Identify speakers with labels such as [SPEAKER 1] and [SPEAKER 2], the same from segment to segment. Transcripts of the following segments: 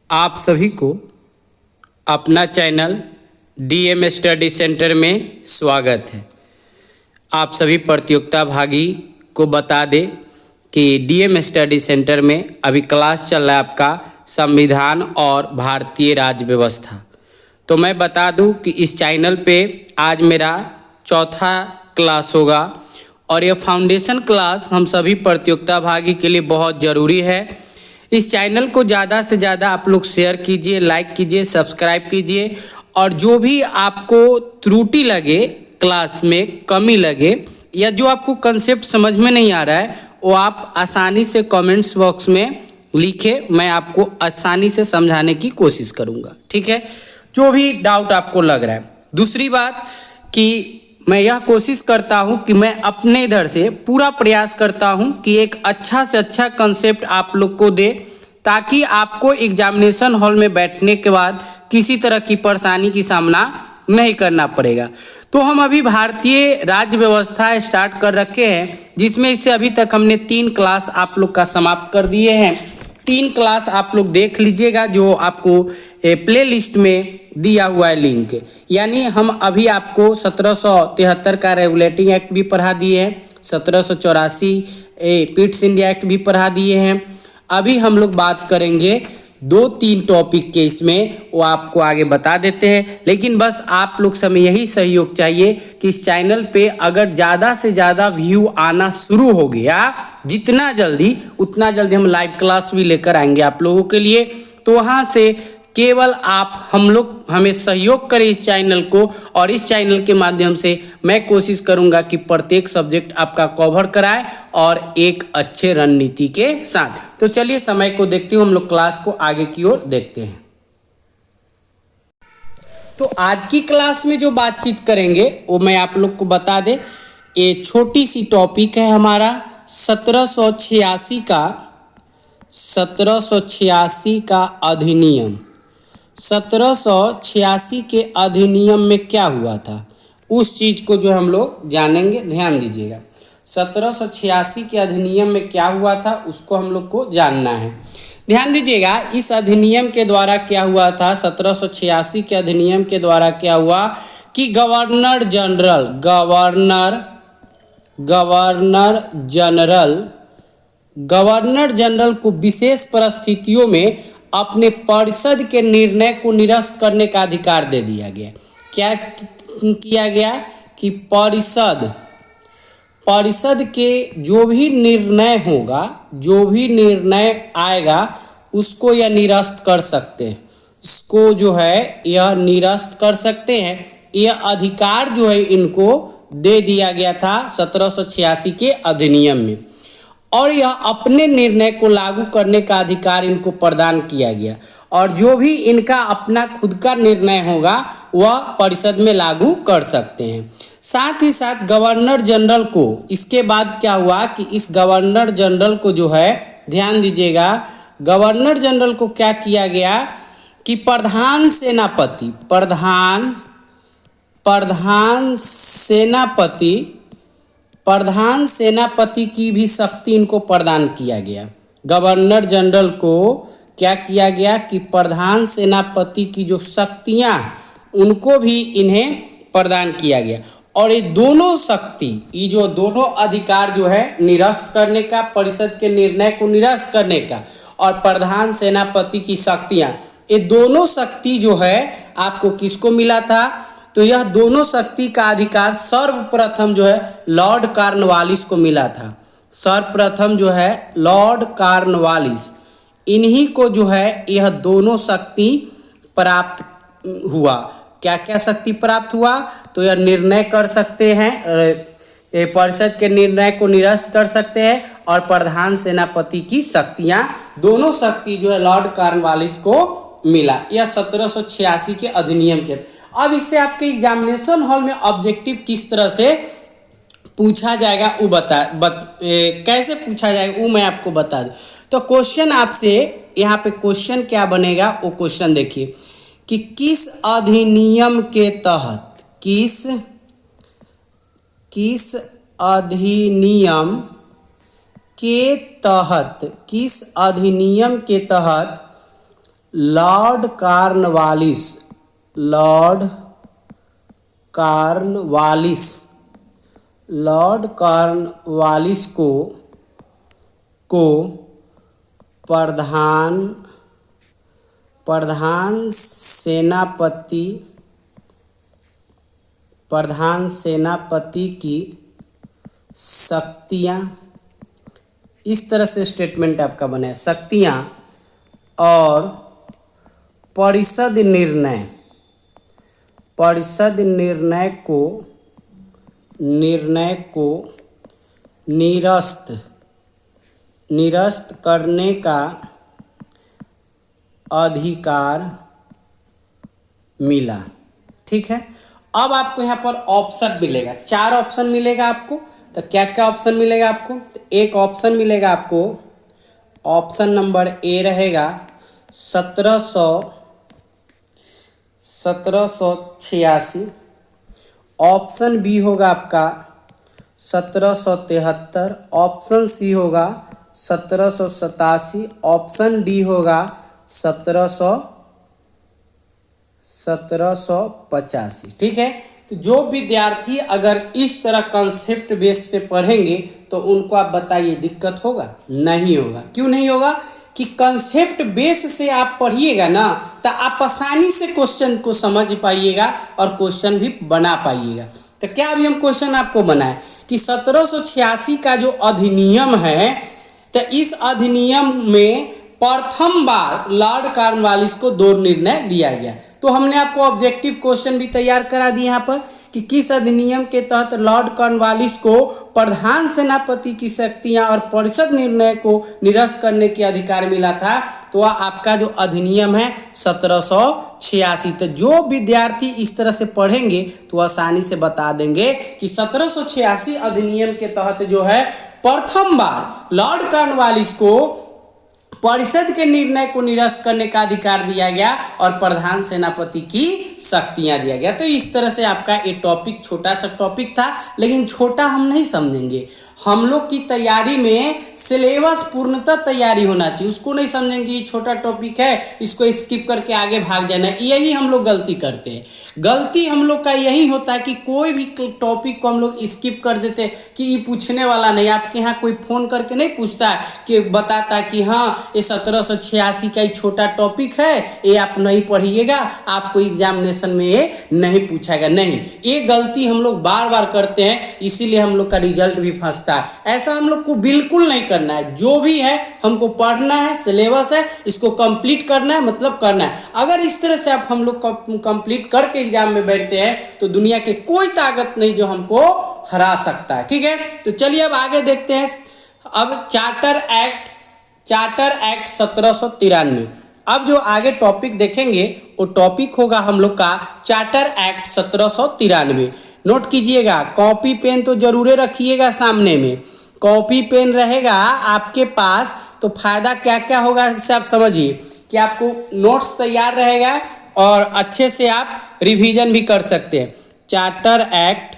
[SPEAKER 1] आप सभी को अपना चैनल डीएम स्टडी सेंटर में स्वागत है। आप सभी प्रतियोगिता भागी को बता दें कि डीएम स्टडी सेंटर में अभी क्लास चल रहा है आपका संविधान और भारतीय राज्य व्यवस्था। तो मैं बता दूं कि इस चैनल पे आज मेरा चौथा क्लास होगा और यह फाउंडेशन क्लास हम सभी प्रतियोगिता भागी के लिए बहुत ज़रूरी है। इस चैनल को ज़्यादा से ज़्यादा आप लोग शेयर कीजिए, लाइक कीजिए, सब्सक्राइब कीजिए और जो भी आपको त्रुटि लगे, क्लास में कमी लगे या जो आपको कंसेप्ट समझ में नहीं आ रहा है वो आप आसानी से कमेंट्स बॉक्स में लिखे, मैं आपको आसानी से समझाने की कोशिश करूँगा। ठीक है, जो भी डाउट आपको लग रहा है। दूसरी बात कि मैं यह कोशिश करता हूं कि मैं अपने इधर से पूरा प्रयास करता हूं कि एक अच्छा से अच्छा कंसेप्ट आप लोग को दे, ताकि आपको एग्जामिनेशन हॉल में बैठने के बाद किसी तरह की परेशानी की सामना नहीं करना पड़ेगा। तो हम अभी भारतीय राज्य व्यवस्था स्टार्ट कर रखे हैं, जिसमें इससे अभी तक हमने 3 क्लास आप लोग का समाप्त कर दिए हैं। 3 क्लास आप लोग देख लीजिएगा, जो आपको प्ले लिस्ट में दिया हुआ है लिंक। यानी हम अभी आपको 1773 का रेगुलेटिंग एक्ट भी पढ़ा दिए हैं, 1784 पिट्स इंडिया एक्ट भी पढ़ा दिए हैं। अभी हम लोग बात करेंगे 2-3 टॉपिक के, इसमें वो आपको आगे बता देते हैं। लेकिन बस आप लोग से हमें यही सहयोग चाहिए कि इस चैनल पे अगर ज़्यादा से ज़्यादा व्यू आना शुरू हो गया, जितना जल्दी उतना जल्दी हम लाइव क्लास भी लेकर आएंगे आप लोगों के लिए। तो वहाँ से केवल आप हम लोग हमें सहयोग करें इस चैनल को, और इस चैनल के माध्यम से मैं कोशिश करूंगा कि प्रत्येक सब्जेक्ट आपका कवर कराए और एक अच्छे रणनीति के साथ। तो चलिए समय को देखते हुए हम लोग क्लास को आगे की ओर देखते हैं। तो आज की क्लास में जो बातचीत करेंगे वो मैं आप लोग को बता दें, ये छोटी सी टॉपिक है हमारा 1786 का अधिनियम। 1786 के अधिनियम में क्या हुआ था, उस चीज़ को जो हम लोग जानेंगे। ध्यान दीजिएगा, 1786 के अधिनियम में क्या हुआ था उसको हम लोग को जानना है। ध्यान दीजिएगा, इस अधिनियम के द्वारा क्या हुआ था, 1786 के अधिनियम के द्वारा क्या हुआ कि गवर्नर जनरल को विशेष परिस्थितियों में अपने परिषद के निर्णय को निरस्त करने का अधिकार दे दिया गया। क्या किया गया कि परिषद के जो भी निर्णय होगा, जो भी निर्णय आएगा, उसको यह निरस्त कर सकते हैं, इसको जो है यह निरस्त कर सकते हैं। यह अधिकार जो है इनको दे दिया गया था 1786 के अधिनियम में, और यह अपने निर्णय को लागू करने का अधिकार इनको प्रदान किया गया। और जो भी इनका अपना खुद का निर्णय होगा वह परिषद में लागू कर सकते हैं। साथ ही साथ गवर्नर जनरल को, इसके बाद क्या हुआ कि इस गवर्नर जनरल को जो है, ध्यान दीजिएगा, गवर्नर जनरल को क्या किया गया कि प्रधान सेनापति की भी शक्ति इनको प्रदान किया गया। गवर्नर जनरल को क्या किया गया कि प्रधान सेनापति की जो शक्तियां उनको भी इन्हें प्रदान किया गया। और ये दोनों शक्ति, ये जो दोनों अधिकार जो है निरस्त करने का, परिषद के निर्णय को निरस्त करने का, और प्रधान सेनापति की शक्तियां, ये दोनों शक्ति जो है आपको किसको मिला था, तो यह दोनों शक्ति का अधिकार सर्वप्रथम जो है लॉर्ड कॉर्नवालिस को मिला था। सर्वप्रथम जो है लॉर्ड कॉर्नवालिस, इन्हीं को जो है यह दोनों शक्ति प्राप्त हुआ। क्या क्या शक्ति प्राप्त हुआ, तो यह निर्णय कर सकते हैं, परिषद के निर्णय को निरस्त कर सकते हैं, और प्रधान सेनापति की शक्तियां, दोनों शक्ति जो है लॉर्ड कॉर्नवालिस को मिला। यह 1786 के अधिनियम के। अब इससे आपके एग्जामिनेशन हॉल में ऑब्जेक्टिव किस तरह से पूछा जाएगा वो कैसे पूछा जाएगा वो मैं आपको बता दूं। तो क्वेश्चन आपसे यहाँ पे क्वेश्चन क्या बनेगा, वो क्वेश्चन देखिए कि किस अधिनियम के तहत, किस अधिनियम के तहत Lord Cornwallis, Lord Cornwallis, Lord Cornwallis को प्रधान सेनापति की शक्तियाँ, इस तरह से स्टेटमेंट आपका बना है, शक्तियाँ और परिषद निर्णय को निरस्त करने का अधिकार मिला। ठीक है, अब आपको यहाँ पर ऑप्शन मिलेगा, 4 ऑप्शन मिलेगा आपको। तो क्या क्या ऑप्शन मिलेगा आपको? तो एक ऑप्शन मिलेगा आपको, ऑप्शन नंबर ए रहेगा 1786, ऑप्शन बी होगा आपका 1773, ऑप्शन सी होगा 1787, ऑप्शन डी होगा 1785। ठीक है, तो जो विद्यार्थी अगर इस तरह कंसेप्ट बेस पे पढ़ेंगे तो उनको आप बताइए दिक्कत होगा? नहीं होगा। क्यों नहीं होगा? कि कंसेप्ट बेस से आप पढ़िएगा ना तो आप आसानी से क्वेश्चन को समझ पाइएगा और क्वेश्चन भी बना पाइएगा। तो क्या अभी हम क्वेश्चन आपको बनाए कि 1786 का जो अधिनियम है, तो इस अधिनियम में प्रथम बार लॉर्ड कॉर्नवालिस को 2 निर्णय दिया गया। तो हमने आपको ऑब्जेक्टिव क्वेश्चन भी तैयार करा दिए यहाँ पर कि किस अधिनियम के तहत लॉर्ड कॉर्नवालिस को प्रधान सेनापति की शक्तियां और परिषद निर्णय को निरस्त करने के अधिकार मिला था। तो वह आपका जो अधिनियम है 1786। तो जो विद्यार्थी इस तरह से पढ़ेंगे तो आसानी से बता देंगे कि 1786 अधिनियम के तहत जो है प्रथम बार लॉर्ड कॉर्नवालिस को परिषद के निर्णय को निरस्त करने का अधिकार दिया गया और प्रधान सेनापति की शक्तियां दिया गया। तो इस तरह से आपका ये टॉपिक छोटा सा टॉपिक था, लेकिन छोटा हम नहीं समझेंगे। हम लोग की तैयारी में सिलेबस पूर्णतः तैयारी होना चाहिए, उसको नहीं समझेंगे ये छोटा टॉपिक है इसको स्किप करके आगे भाग जाना, यही हम लोग गलती करते हैं। गलती हम लोग का यही होता है कि कोई भी टॉपिक को हम लोग स्किप कर देते हैं कि ये पूछने वाला नहीं। आपके यहाँ कोई फोन करके नहीं पूछता है कि बताता कि हाँ ये 1786 का एक छोटा टॉपिक है, ये आप नहीं पढ़िएगा, आपको एग्जामिनेशन में ये नहीं पूछाएगा। नहीं, ये गलती हम लोग बार बार करते हैं, इसीलिए हम लोग का रिजल्ट भी फंसता है। ऐसा हम लोग को बिल्कुल नहीं करना है। जो भी है हमको पढ़ना है, सिलेबस है इसको कंप्लीट करना है, मतलब करना है। अगर इस तरह से आप हम लोग कंप्लीट करके एग्जाम में बैठते हैं तो दुनिया के कोई ताकत नहीं जो हमको हरा सकता है। ठीक है, तो चलिए अब आगे देखते हैं। अब चार्टर एक्ट 1793। अब जो आगे टॉपिक देखेंगे वो टॉपिक होगा हम लोग का चार्टर एक्ट 1793। नोट कीजिएगा, कॉपी पेन तो जरूर रखिएगा, सामने में कॉपी पेन रहेगा आपके पास तो फायदा क्या क्या होगा इससे आप समझिए कि आपको नोट्स तैयार रहेगा और अच्छे से आप रिवीजन भी कर सकते हैं। Charter act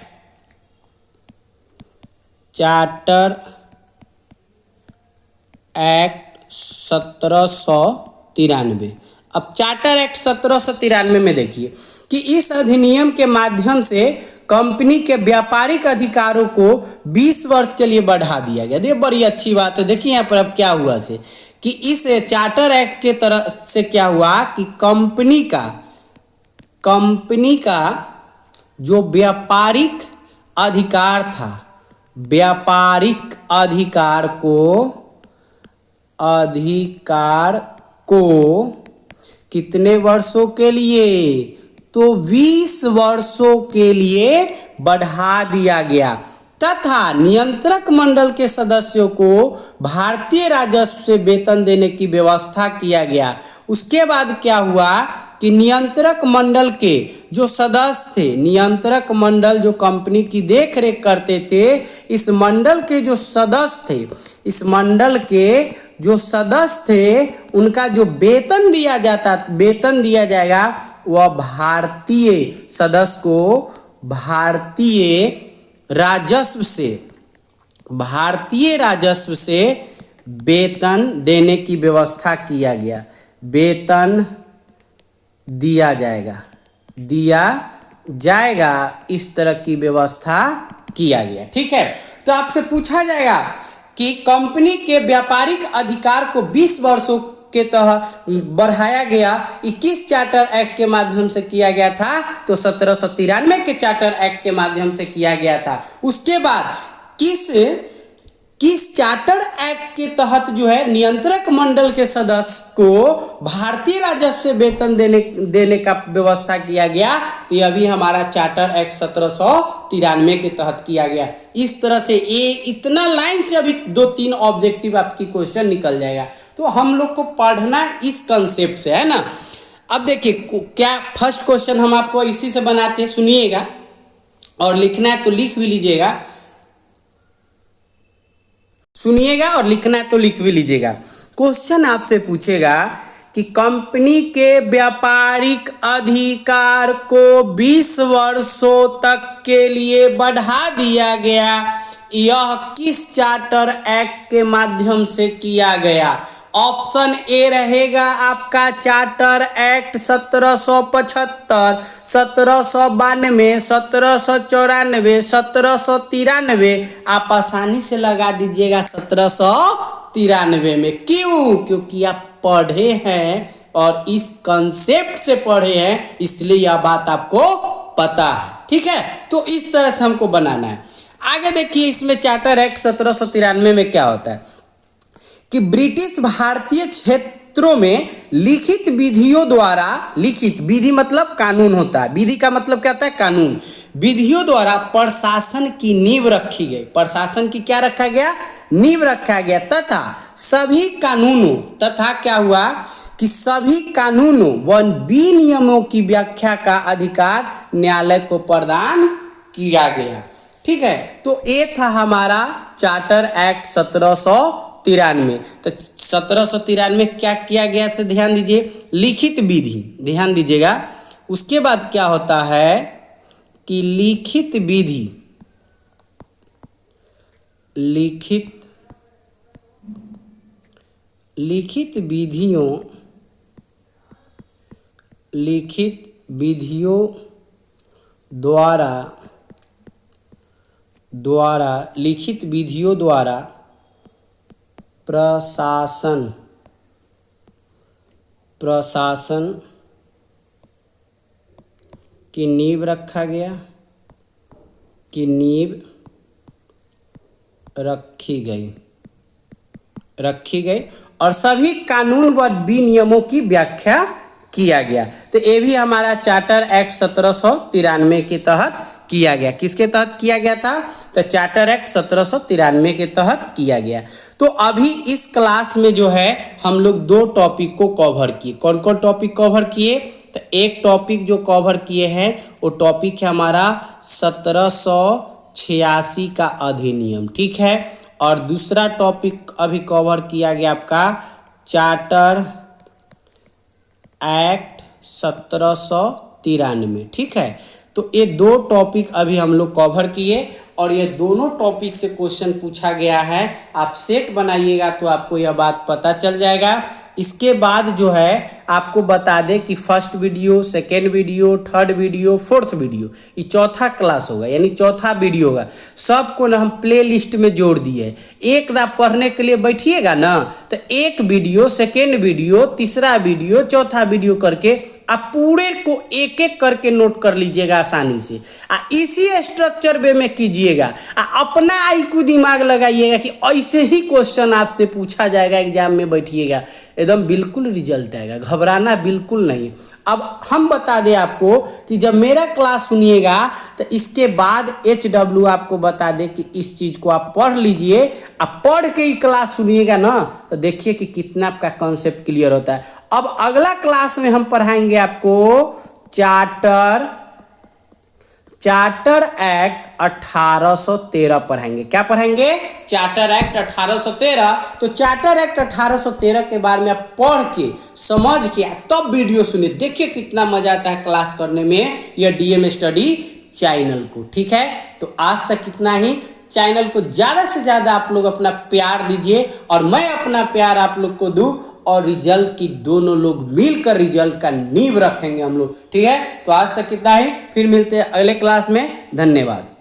[SPEAKER 1] 1793। अब चार्टर एक्ट 1793 में देखिए कि इस अधिनियम के माध्यम से कंपनी के व्यापारिक अधिकारों को 20 वर्ष के लिए बढ़ा दिया गया। ये बड़ी अच्छी बात है। देखिए यहाँ पर अब क्या हुआ से कि इस चार्टर एक्ट के तरफ से क्या हुआ कि कंपनी का जो व्यापारिक अधिकार था, व्यापारिक अधिकार को कितने वर्षों के लिए? तो 20 वर्षों के लिए बढ़ा दिया गया तथा नियंत्रक मंडल के सदस्यों को भारतीय राजस्व से वेतन देने की व्यवस्था किया गया। उसके बाद क्या हुआ कि नियंत्रक मंडल के जो सदस्य थे, नियंत्रक मंडल जो कंपनी की देखरेख करते थे, इस मंडल के जो सदस्य थे, इस मंडल के जो सदस्य थे उनका जो वेतन दिया जाएगा वह भारतीय सदस्य को भारतीय राजस्व से वेतन देने की व्यवस्था किया गया। वेतन दिया जाएगा इस तरह की व्यवस्था किया गया। ठीक है, तो आपसे पूछा जाएगा कि कंपनी के व्यापारिक अधिकार को 20 वर्षों के तहत बढ़ाया गया 21 चार्टर एक्ट के माध्यम से किया गया था, तो 1793 के चार्टर एक्ट के माध्यम से किया गया था। उसके बाद किस चार्टर एक्ट के तहत जो है नियंत्रक मंडल के सदस्य को भारतीय राजस्व वेतन देने का व्यवस्था किया गया, तो यह भी हमारा चार्टर एक्ट 1793 के तहत किया गया। इस तरह से ये इतना लाइन से अभी 2-3 ऑब्जेक्टिव आपकी क्वेश्चन निकल जाएगा। तो हम लोग को पढ़ना इस कंसेप्ट से, है ना। अब देखिए क्या फर्स्ट क्वेश्चन हम आपको इसी से बनाते हैं, सुनिएगा और लिखना है तो लिख भी लीजिएगा, सुनिएगा और लिखना है तो लिख भी लीजिएगा। क्वेश्चन आपसे पूछेगा कि कंपनी के व्यापारिक अधिकार को 20 वर्षों तक के लिए बढ़ा दिया गया, यह किस चार्टर एक्ट के माध्यम से किया गया। ऑप्शन ए रहेगा आपका चार्टर एक्ट 1775, 1792, 1794, 1793। आप आसानी से लगा दीजिएगा 1793 में। क्यों? क्योंकि आप पढ़े हैं और इस कंसेप्ट से पढ़े हैं, इसलिए यह बात आपको पता है। ठीक है, तो इस तरह से हमको बनाना है। आगे देखिए इसमें चार्टर एक्ट 1793 में क्या होता है कि ब्रिटिश भारतीय क्षेत्रों में लिखित विधियों द्वारा, लिखित विधि मतलब कानून होता है, विधि का मतलब क्या होता है, कानून। विधियों द्वारा प्रशासन की नींव रखी गई, प्रशासन की क्या रखा गया, नींव रखा गया, तथा सभी कानूनों, तथा क्या हुआ कि सभी कानूनों व विनियमों की व्याख्या का अधिकार न्यायालय को प्रदान किया गया। ठीक है, तो ये था हमारा चार्टर एक्ट 1793। तो 1793 क्या किया गया से ध्यान दीजिए, लिखित विधि, ध्यान दीजिएगा। उसके बाद क्या होता है कि लिखित विधि, लिखित विधियों द्वारा प्रशासन की नींव रखी गई और सभी कानून व विनियमों की व्याख्या किया गया। तो ये भी हमारा चार्टर एक्ट 1793 के तहत किया गया। किसके तहत किया गया था, तो चार्टर एक्ट 1793 के तहत किया गया। तो अभी इस क्लास में जो है हम लोग 2 टॉपिक को कवर किए। कौन कौन टॉपिक कवर किए, तो एक टॉपिक जो कवर किए हैं वो टॉपिक है हमारा 1786 का अधिनियम। ठीक है, और दूसरा टॉपिक अभी कवर किया गया आपका चार्टर एक्ट 1793। ठीक है, तो ये 2 टॉपिक अभी हम लोग कवर किए और ये दोनों टॉपिक से क्वेश्चन पूछा गया है। आप सेट बनाइएगा तो आपको यह बात पता चल जाएगा। इसके बाद जो है आपको बता दें कि first video, second video, third video, fourth video, ये चौथा क्लास होगा, यानी चौथा वीडियो होगा। सबको ना हम प्ले लिस्ट में जोड़ दिए। एक बार पढ़ने के लिए बैठिएगा ना, तो एक वीडियो, सेकेंड वीडियो, तीसरा वीडियो, चौथा वीडियो करके आप पूरे को एक एक करके नोट कर लीजिएगा आसानी से। इसी स्ट्रक्चर वे में कीजिएगा। अपना आईक्यू दिमाग लगाइएगा कि ऐसे ही क्वेश्चन आपसे पूछा जाएगा एग्जाम में, बैठिएगा एकदम बिल्कुल रिजल्ट आएगा, घबराना बिल्कुल नहीं। अब हम बता दें आपको कि जब मेरा क्लास सुनिएगा तो इसके बाद HW आपको बता दे कि इस चीज़ को आप पढ़ लीजिए। आप पढ़ के ही क्लास सुनिएगा ना, तो देखिए कि कितना आपका कॉन्सेप्ट क्लियर होता है। अब अगला क्लास में हम पढ़ाएंगे आपको चार्टर एक्ट 1813 पढ़ाएंगे। क्या पढ़ाएंगे, चार्टर एक्ट 1813। तो चार्टर एक्ट 1813 के बारे में आप पढ़ के समझ के तब वीडियो सुनिए, देखिए कितना मजा आता है क्लास करने में यह DM स्टडी चैनल को। ठीक है, तो आज तक कितना ही। चैनल को ज़्यादा से ज़्यादा आप लोग अपना प्यार दीजिए और मैं अपना प्यार आप लोग को दूँ। और रिजल्ट की दोनों लोग मिलकर रिजल्ट का नींव रखेंगे हम लोग। ठीक है, तो आज तक कितना ही, फिर मिलते हैं अगले क्लास में। धन्यवाद।